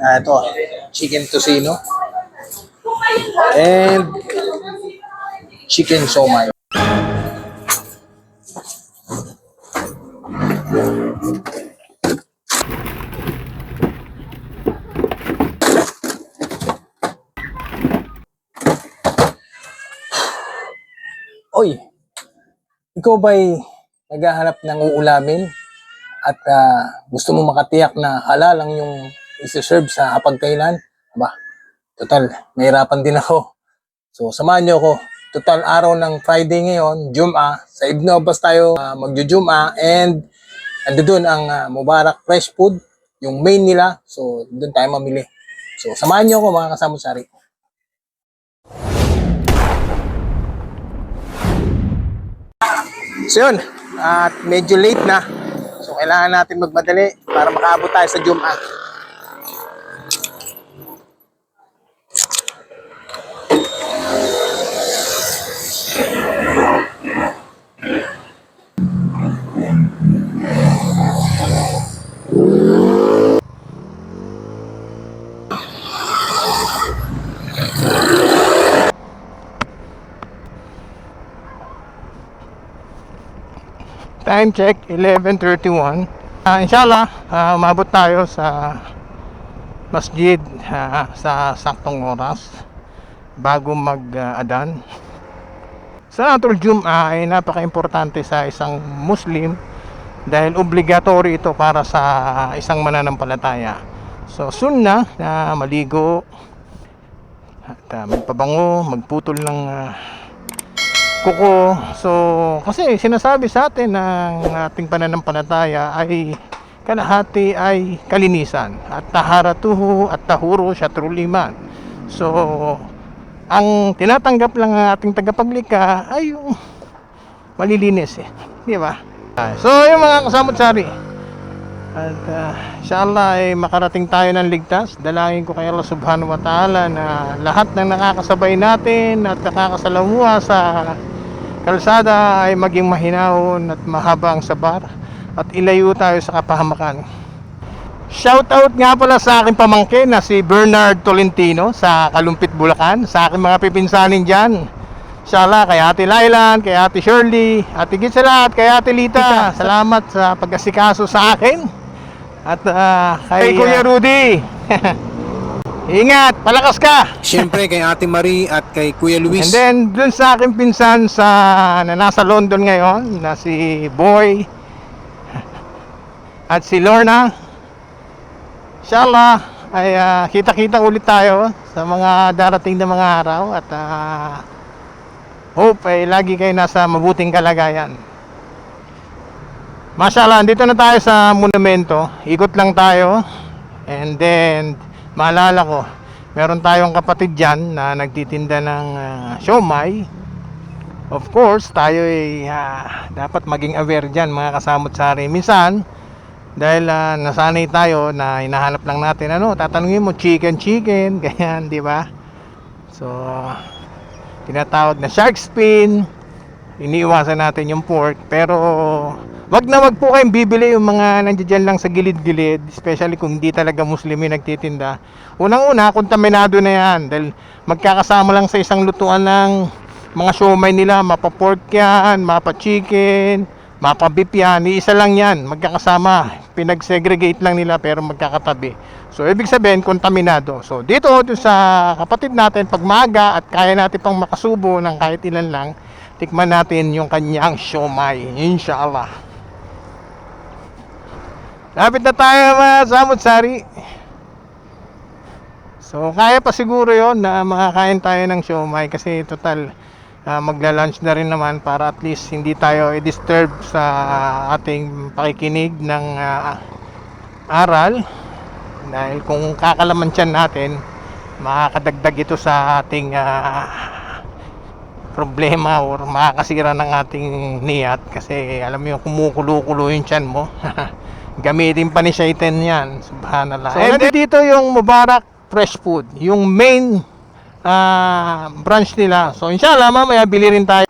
Ito, chicken tocino and chicken somai. Oy, ikaw ba'y naghahanap ng uulamin at gusto mo makatiyak na halal lang yung isi-serve sa hapagkainan? Aba, total, nahirapan din ako. So, samahan niyo ako. Total araw ng Friday ngayon, Jum'ah. Sa Ibn Abbas tayo magju-Jum'ah and ando doon ang Mubarak Fresh Food, yung main nila. So, doon tayo mamili. So, samahan niyo ako mga kasamosari. So yun, at medyo late na. So kailangan natin magmadali para makaabot tayo sa Jum'ah. Time check, 11:31. Inshallah, umabot tayo sa masjid sa saktong oras bago mag-adan. Salatul Jum'ah ay napaka-importante sa isang Muslim dahil obligatory ito para sa isang mananampalataya. So, sunnah na maligo at magpabango, magputol ng kuko. So, kasi sinasabi sa atin ng ating pananampalataya ay kalahati ay kalinisan at taharatuhu at tahuru syatrul iman. So, ang tinatanggap lang ng ating tagapaglikha ay yung malilinis di ba? So, yung mga kasamot-sari, at inshallah ay makarating tayo ng ligtas. Dalangin ko kay Allah subhanahu wa ta'ala na lahat ng nakakasabay natin at nakakasalamuha sa kalsada ay maging mahinahon at mahaba ang sabar at ilayo tayo sa kapahamakan. Shout out nga pala sa aking pamangkin na si Bernard Tolentino sa Kalumpit, Bulacan, sa aking mga pipinsanin dyan. Inshallah, kay Ate Lailan, kay Ate Shirley, at higit sa lahat kay Ate Lita. Salamat sa pag-asikaso sa akin. At kay Kuya Rudy. Ingat, palakas ka. Siyempre kay Ate Marie at kay Kuya Luis. And then dun sa aking pinsan na nasa London ngayon, na si Boy at si Lorna. Inshallah ay kita-kita ulit tayo sa mga darating na mga araw. At hope ay lagi kayo nasa mabuting kalagayan. Mashallah, dito na tayo sa monumento. Ikot lang tayo. And then maalala ko, meron tayong kapatid dyan na nagtitinda ng siomai. Of course, tayo ay dapat maging aware dyan mga kasamot-sari. Minsan, dahil nasanay tayo na hinahanap lang natin, tatanungin mo, chicken, ganyan, di ba? So, tinatawag na shark fin, iniiwasan natin yung pork. Pero wag na wag po kayong bibili yung mga nandiyan lang sa gilid-gilid, especially kung hindi talaga Muslim yung nagtitinda. Unang-una, kontaminado na yan dahil magkakasama lang sa isang lutuan ng mga siomai nila. Mapa-pork yan, mapa-chicken, mapa-beef yan, iisa lang yan, magkakasama. Pinag-segregate lang nila pero magkakatabi. So, ibig sabihin, kontaminado. So, dito sa kapatid natin, pag maaga at kaya natin pang makasubo ng kahit ilan lang, tikman natin yung kanyang siomai, inshallah. Lapit na tayo mga samot-sari. So, kaya pa siguro yon na makakain tayo ng siomai kasi total magla-lunch na rin naman para at least hindi tayo i-disturb sa ating pakikinig ng aral. Dahil kung kakalaman tiyan natin, makakadagdag ito sa ating problema or makakasira ng ating niyat. Kasi alam mo yung kumukulo-kulo yung tiyan mo. Gamitin pa ni Shaitan yan, subhanallah. So, and dito yung Mubarak Fresh Food, yung main branch nila. So inshallah mamaya bili rin tayo.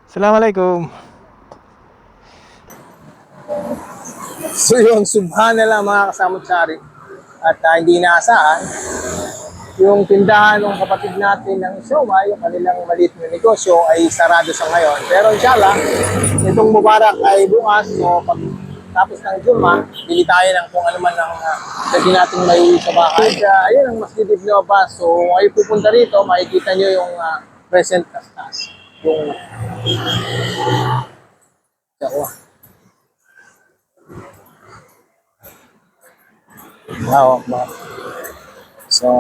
Assalamualaikum. So yun, subhanallah mga kasamot-sari. At hindi inaasahan, yung tindahan ng kapatid natin ng siomay, yung kanilang maliit na negosyo ay sarado sa ngayon. Pero inshallah, itong Mubarak ay bukas. So pag tapos ng Juma, bili tayo ng kung ano man ang pwede natin may uwi sa bahay. Ayun ang Masjid Ibn Abbas. So kayo pupunta rito, makikita nyo yung present tastas. Yung wow. So,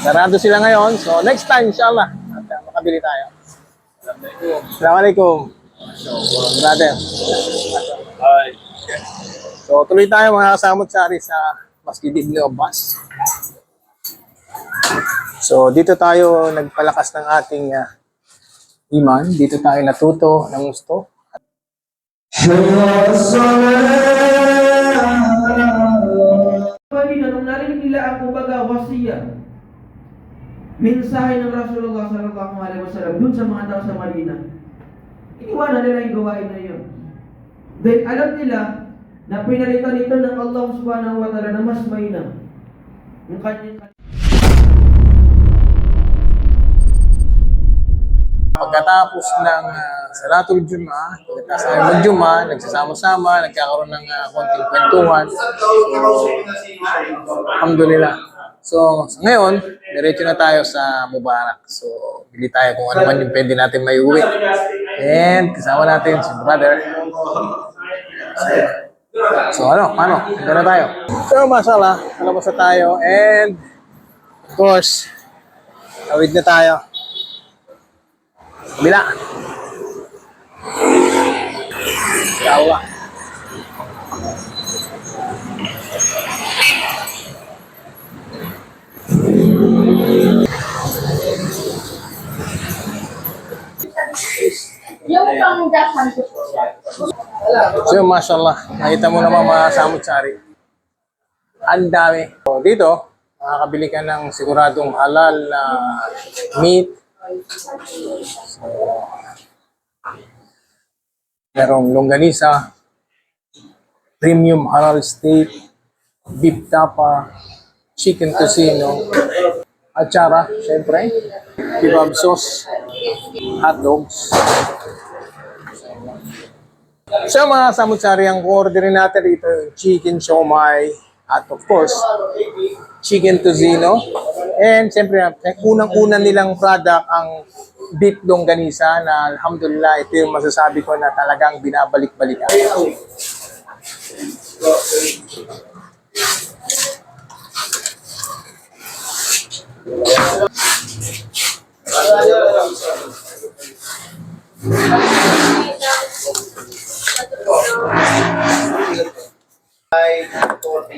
sarado sila ngayon. So, next time, inshallah, at makabili tayo. Assalamualaikum. Brother. Hi. So, tuloy tayo mga kasamot-sari sa Masjid Ibn Abbas. So, dito tayo nagpalakas ng ating iman. Dito tayo natuto ng gusto. Nung narinig nila ang kumbaga wasiya, mensahe ng Rasulullah sallallahu alaihi wasallam dun sa mga tao sa Madina, iniwanan nila yung gawain na yun. Dahil alam nila na pinalitan ito ng Allah subhanahu wa ta'ala na mas mainam. Yung kanyang Pagkatapos ng Salatul Jummah, pagkatapos ng Jummah, nagsasama-sama, nagkakaroon ng konting kwentuhan. So, alhamdulillah. So, ngayon, diretso na tayo sa Mubarak. So, bili tayo kung ano man yung pwede natin may uwi. And kasama natin si brother. So, paano? Ito na tayo. So, mashallah, alabas na tayo. And, of course, tawid na tayo. Kabila. Yawa. Yung pang-dasan ko. So, mashallah, nakita mo naman mga samut-sari. Ang dami. So, dito, makakabili ka ng siguradong halal na meat. So, merong longganisa, premium halal steak, beef tapa, chicken tocino, atsara, syempre, kebab sauce, hot dogs. So mga samut-sari, ang orderin natin dito yung chicken siomai at of course, chicken tocino. And siyempre, unang-una nilang product ang beef longganisa na alhamdulillah, ito yung masasabi ko na talagang binabalik-balikan.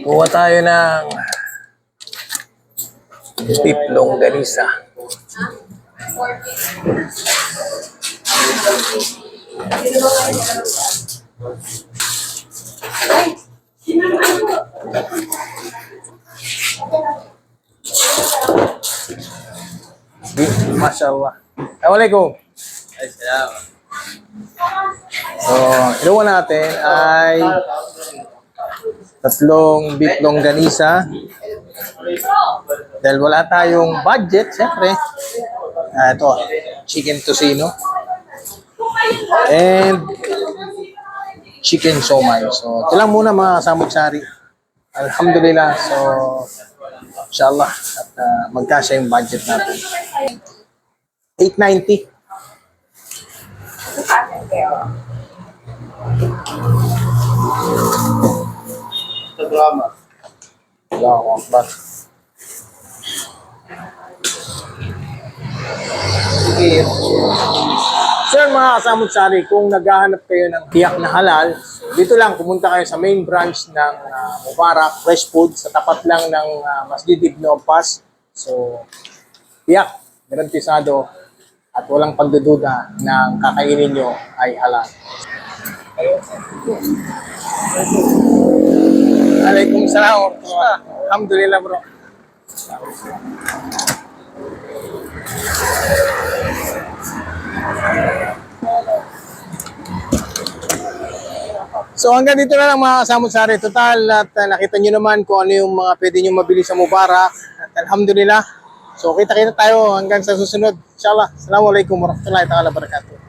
Kuha tayo ng beef longganisa. Mashallah. Assalamualaikum. So, inuwa natin ay tatlong beef longganisa. Dahil wala tayong budget, siyempre. Ito, chicken tocino. And chicken siomai. So, ito lang muna mga samut-sari. Alhamdulillah. So, inshallah. At magkasya yung budget natin. 890. Drama. Allahu Akbar. Okay. Sir, mga kasamut-sari, kung naghahanap kayo ng tiyak na halal, dito lang, pumunta kayo sa main branch ng Mubarak Fresh Food sa tapat lang ng Masjid Ibn Abbas. So, tiyak, garantisado at walang pagdududa na ang kakainin nyo ay halal. Alaikum salam. Alhamdulillah bro. So hanggang dito na lang mga kasamot-sari. Total at nakita nyo naman kung ano yung mga pwede nyo mabili sa Mubarak. At alhamdulillah. So kita-kita tayo hanggang sa susunod. Inshallah. Assalamualaikum warahmatullahi wabarakatuh.